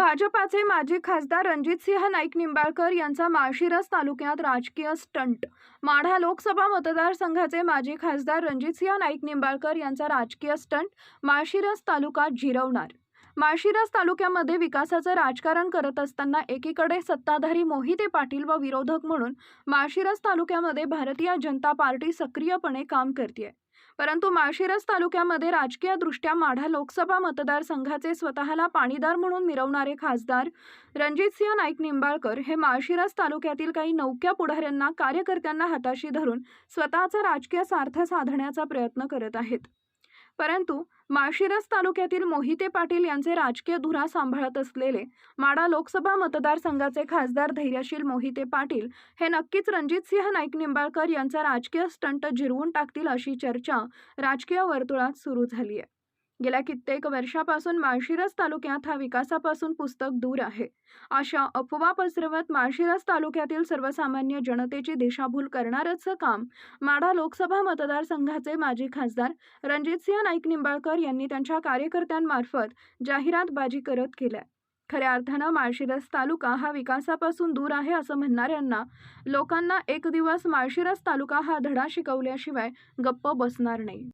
भाजपाचे माजी खासदार रणजितसिंह नाईक निंबाळकर यांचा माळशिरस तालुक्यात राजकीय स्टंट। माढा लोकसभा मतदारसंघाचे माजी खासदार रणजितसिंह नाईक निंबाळकर यांचा राजकीय स्टंट माळशिरस तालुका जिरवणार। माळशिरस तालुक्यामध्ये विकासाचं राजकारण करत असताना एकीकडे सत्ताधारी मोहिते पाटील व विरोधक म्हणून माळशिरस तालुक्यामध्ये भारतीय जनता पार्टी सक्रियपणे काम करते। परंतु माळशिरस तालुक्यामध्ये राजकीयदृष्ट्या माढा लोकसभा मतदारसंघाचे स्वतःला पाणीदार म्हणून मिरवणारे खासदार रणजितसिंह नाईक निंबाळकर हे माळशिरस तालुक्यातील काही नौक्या पुढाऱ्यांना कार्यकर्त्यांना हाताशी धरून स्वतःचा राजकीय स्वार्थ साधण्याचा प्रयत्न करत आहेत। परंतु माळशिरस तालुक्यातील मोहिते पाटील यांचे राजकीय धुरा सांभाळत असलेले माढा लोकसभा मतदारसंघाचे खासदार धैर्यशील मोहिते पाटील हे नक्कीच रणजितसिंह नाईक निंबाळकर यांचा राजकीय स्टंट जिरवून टाकतील अशी चर्चा राजकीय वर्तुळात सुरू झाली आहे। गेल्या कित्येक वर्षापासून माळशिरस तालुक्यात हा विकासापासून पुस्तक दूर आहे अशा अफवा पसरवत माळशिरस तालुक्यातील सर्वसामान्य जनतेची दिशाभूल करणारच काम माढा लोकसभा मतदारसंघाचे माजी खासदार रणजितसिंह नाईक निंबाळकर यांनी त्यांच्या कार्यकर्त्यांमार्फत जाहिरातबाजी करत केलाय। खऱ्या अर्थानं माळशिरस तालुका हा विकासापासून दूर आहे असं म्हणणाऱ्यांना लोकांना एक दिवस माळशिरस तालुका हा धडा शिकवल्याशिवाय गप्प बसणार नाही।